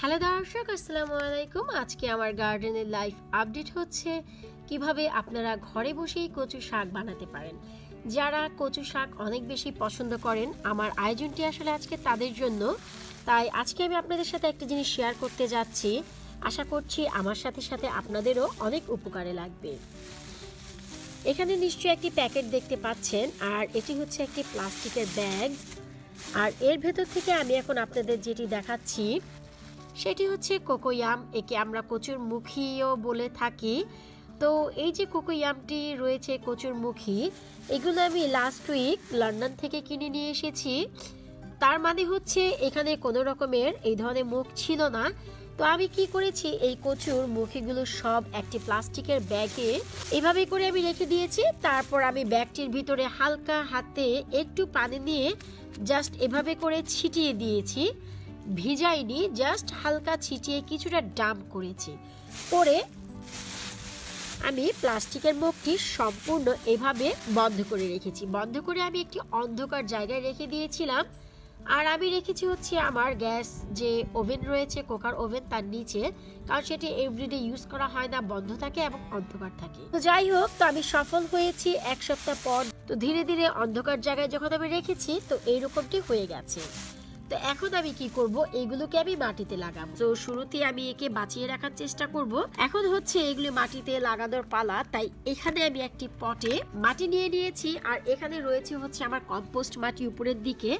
Hello দর্শক, আসসালামু আলাইকুম। আজকে আমার গার্ডেনের লাইফ আপডেট হচ্ছে কিভাবে আপনারা ঘরে বসেই কচু শাক বানাতে পারেন। যারা কচু শাক অনেক বেশি পছন্দ করেন, আমার আয়োজনটি আসলে আজকে তাদের জন্য। তাই আজকে আমি আপনাদের সাথে একটা জিনিস শেয়ার করতে যাচ্ছি। আশা করছি আমার সাথে সাথে আপনাদেরও অনেক উপকারে লাগবে। এখানে নিশ্চয়ই একটি প্যাকেট দেখতে পাচ্ছেন, আর এটি হচ্ছে একটি প্লাস্টিকের ব্যাগ। আর এর ভেতর থেকে আমি এখন আপনাদের যেটি দেখাচ্ছি সেটি হচ্ছে কোকোয়াম। একে আমরা কচুর মুখীও বলে থাকি। তো এই যে কোকোয়ামটি রয়েছে কচুর মুখী, এগুলো আমি লাস্ট উইক লন্ডন থেকে কিনে নিয়ে এসেছি। তার মানে হচ্ছে এখানে কোনো রকমের এই ধরনের মুখ ছিল না। তো আমি কি করেছি, এই কচুর মুখীগুলো সব একটি প্লাস্টিকের ব্যাগে এভাবে করে আমি রেখে দিয়েছি। তারপর আমি ব্যাগটির ভিতরে হালকা হাতে একটু পানি নিয়ে জাস্ট এভাবে করে ছিটিয়ে দিয়েছি। ভিজাইনি, জাস্ট হালকা ছিটিয়ে কিছুটা ডাম্প করেছি। পরে আমি প্লাস্টিকের মুখটি সম্পূর্ণ এভাবে বন্ধ করে রেখেছি। বন্ধ করে আমি একটি অন্ধকার জায়গায় রেখে দিয়েছিলাম। আর আমি রেখেছি হচ্ছে আমার গ্যাস যে ওভেন রয়েছে, কুকার ওভেন, তার নিচে, কারণ সেটি এভরিডে ইউজ করা হয় না, বন্ধ থাকে এবং অন্ধকার থাকে। তো যাই হোক, তো আমি সফল হয়েছি এক সপ্তাহ পর। তো ধীরে ধীরে অন্ধকার জায়গায় যখন আমি রেখেছি, তো এইরকমটি হয়ে গেছে। তো এখন আমি কি করব, এইগুলোকে আমি মাটিতে লাগাবো। তো শুরুতে আমি একে বাঁচিয়ে রাখার চেষ্টা করব। এখন হচ্ছে এগুলো মাটিতে লাগানোর পালা। তাই এখানে আমি একটি পটে মাটি নিয়ে নিয়েছি, আর এখানে রয়েছে হচ্ছে আমার কম্পোস্ট মাটি উপরের দিকে,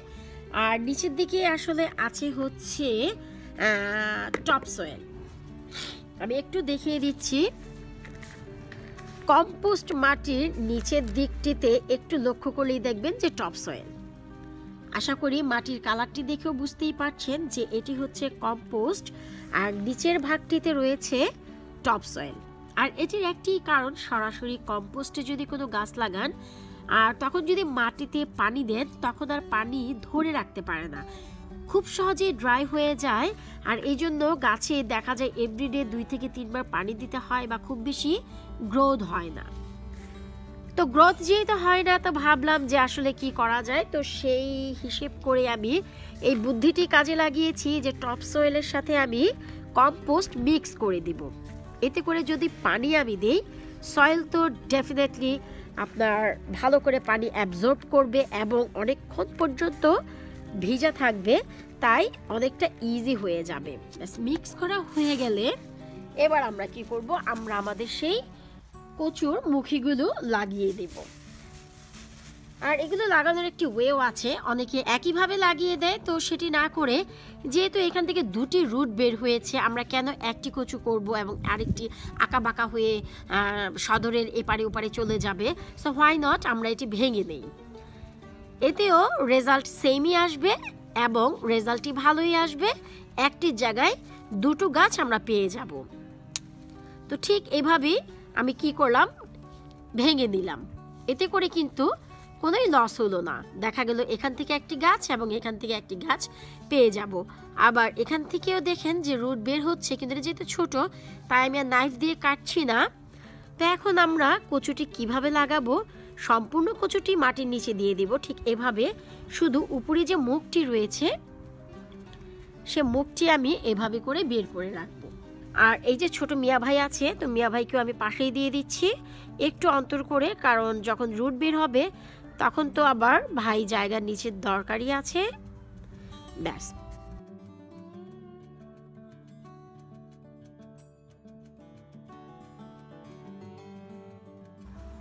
আর নিচের দিকে আসলে আছে হচ্ছে টপ সয়েল। আমি একটু দেখিয়ে দিচ্ছি। কম্পোস্ট মাটির নিচের দিকটিতে একটু লক্ষ্য করলেই দেখবেন যে টপ সয়েল। আশা করি মাটির কালারটি দেখেও বুঝতেই পারছেন যে এটি হচ্ছে কম্পোস্ট, আর নিচের ভাগটিতে রয়েছে টপ সয়েল। আর এটির একটি কারণ, সরাসরি কম্পোস্টে যদি কোনো গাছ লাগান আর তখন যদি মাটিতে পানি দেন, তখন আর পানি ধরে রাখতে পারে না, খুব সহজেই ড্রাই হয়ে যায়। আর এই জন্য গাছে দেখা যায় এভরিডে 2 থেকে 3 বার পানি দিতে হয়, বা খুব বেশি গ্রোথ হয় না। তো গ্রোথ যেহেতু হয় না, তো ভাবলাম যে আসলে কি করা যায়। তো সেই হিসেব করে আমি এই বুদ্ধিটি কাজে লাগিয়েছি যে টপ সয়েলের সাথে আমি কম্পোস্ট মিক্স করে দিব। এতে করে যদি পানি আমি দেই, সয়েল তো ডেফিনেটলি আপনার ভালো করে পানি অ্যাবজর্ব করবে এবং অনেকক্ষণ পর্যন্ত ভিজা থাকবে, তাই অনেকটা ইজি হয়ে যাবে। মিক্স করা হয়ে গেলে এবার আমরা কি করব, আমরা আমাদের সেই কচুর মুখীগুলো লাগিয়ে দেব। আর এগুলো লাগানোর একটি ওয়েও আছে, অনেকে একইভাবে লাগিয়ে দেয়। তো সেটি না করে, যেহেতু এখান থেকে 2টি রুট বের হয়েছে, আমরা কেন একটি কচু করব এবং আরেকটি আঁকা বাঁকা হয়ে সদরের এপারে ওপারে চলে যাবে। সো হোয়াই নট, আমরা এটি ভেঙে নেই। এতেও রেজাল্ট সেমই আসবে এবং রেজাল্টটি ভালোই আসবে। একটি জায়গায় 2টো গাছ আমরা পেয়ে যাব। তো ঠিক এভাবেই আমি কি করলাম, ভেঙে নিলাম। এতে করে কিন্তু কোনোই লস হলো না। দেখা গেল এখান থেকে একটি গাছ এবং এখান থেকে একটি গাছ পেয়ে যাব। আবার এখান থেকেও দেখেন যে রুট বের হচ্ছে, কিন্তু এটা যেহেতু ছোট, তাই আমি আর নাইফ দিয়ে কাটছি না। তো এখন আমরা কচুটি কিভাবে লাগাবো, সম্পূর্ণ কচুটি মাটির নিচে দিয়ে দিব ঠিক এভাবে। শুধু উপরে যে মুখটি রয়েছে, সে মুখটি আমি এভাবে করে বের করে রাখবো। আর এই যে ছোট মিয়া ভাই আছে, তো মিয়া ভাইকেও আমি পাশেই দিয়ে দিচ্ছি একটু অন্তর করে, কারণ যখন রুট বের হবে তখন তো আবার ভাই জায়গার নিচের দরকারই আছে। ব্যাস।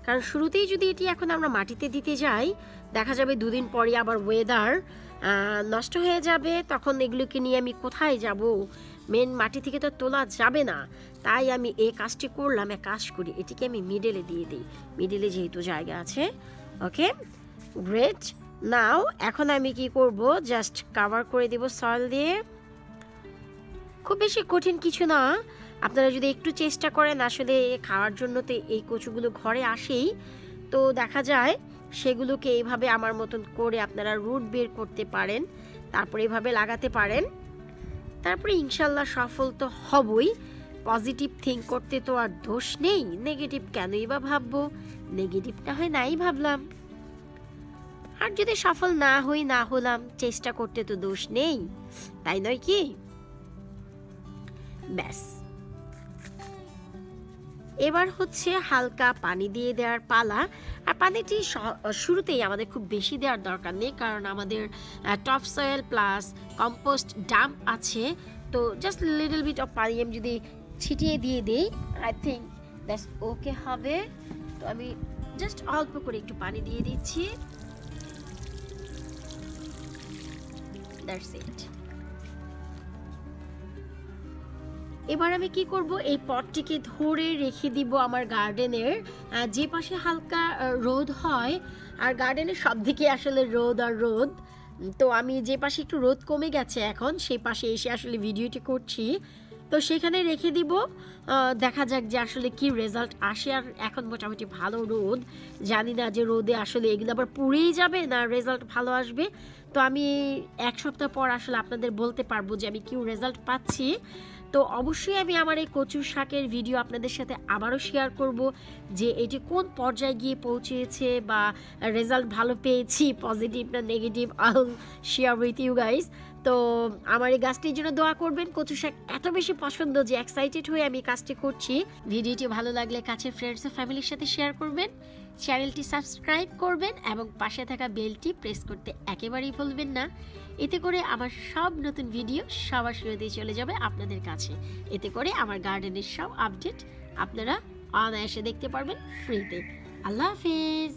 কারণ শুরুতেই যদি এটি এখন আমরা মাটিতে দিতে যাই, দেখা যাবে 2 দিন পরে আবার ওয়েদার নষ্ট হয়ে যাবে। তখন এগুলোকে নিয়ে আমি কোথায় যাব, মেন মাটি থেকে তো তোলা যাবে না। তাই আমি এই কাজটি করলাম। এক কাজ করি, এটিকে আমি মিডলে দিয়ে দিই, মিডলে যেহেতু জায়গা আছে। ওকে, গ্রেট। নাও এখন আমি কি করব, জাস্ট কভার করে দেব সয়েল দিয়ে। খুব বেশি কঠিন কিছু না, আপনারা যদি একটু চেষ্টা করেন, আসলে খাওয়ার জন্য তো এই কচুগুলো ঘরে আসেই। তো দেখা যায় সেগুলোকে এইভাবে আমার মতন করে আপনারা রুট বের করতে পারেন, তারপরে এভাবে লাগাতে পারেন। তারপরে ইনশাল্লাহ সফল তো হবই। পজিটিভ থিঙ্ক করতে তো আর দোষ নেই, নেগেটিভ কেনই বা ভাববো, নেগেটিভটা হয় নাই ভাবলাম। আর যদি সফল না হই, না হলাম, চেষ্টা করতে তো দোষ নেই, তাই নয় কি? ব্যাস। এবার হচ্ছে হালকা পানি দিয়ে দেওয়ার পালা। আর পানিটি শুরুতেই আমাদের খুব বেশি দেওয়ার দরকার নেই, কারণ আমাদের top soil plus compost dump আছে। তো জাস্ট লিটল বিট অফ পানি আমি যদি ছিটিয়ে দিয়ে দিই, আই থিঙ্ক দ্যাটস ওকে হবে। তো আমি জাস্ট অল্প করে একটু পানি দিয়ে দিচ্ছি। That's it. এবার আমি কি করব, এই পটটিকে ধরে রেখে দিব আমার গার্ডেনের যে পাশে হালকা রোদ হয়, আর গার্ডেনের সব দিকে আসলে রোদ আর রোদ। তো আমি যে পাশে একটু রোদ কমে গেছে এখন, সেই পাশে এসে আসলে ভিডিওটি করছি। তো সেখানে রেখে দিব, দেখা যাক যে আসলে কি রেজাল্ট আসে। আর এখন মোটামুটি ভালো রোদ, জানি না যে রোদে আসলে এগুলো আবার পুড়েই যাবে না রেজাল্ট ভালো আসবে। তো আমি এক সপ্তাহ পর আসলে আপনাদের বলতে পারবো যে আমি কি রেজাল্ট পাচ্ছি। তো অবশ্যই আমি আমার এই কচু শাকের ভিডিও আপনাদের সাথে আবারও শেয়ার করব যে এটি কোন পর্যায়ে গিয়ে পৌঁছেছে বা রেজাল্ট ভালো পেয়েছি, পজিটিভ না negative, I will share with you guys. তো আমার এই গাছটির জন্য দোয়া করবেন। কচু শাক এত বেশি পছন্দ যে এক্সাইটেড হয়ে আমি কাজটি করছি। ভিডিওটি ভালো লাগলে কাছের ফ্রেন্ডস ও ফ্যামিলির সাথে শেয়ার করবেন, চ্যানেলটি সাবস্ক্রাইব করবেন এবং পাশে থাকা বেলটি প্রেস করতে একেবারেই ভুলবেন না। এতে করে আমার সব নতুন ভিডিও সবার শুরুতেই চলে যাবে আপনাদের কাছে। এতে করে আমার গার্ডেনের সব আপডেট আপনারা অনায়াসে দেখতে পারবেন ফ্রিতে। আল্লাহ হাফেজ।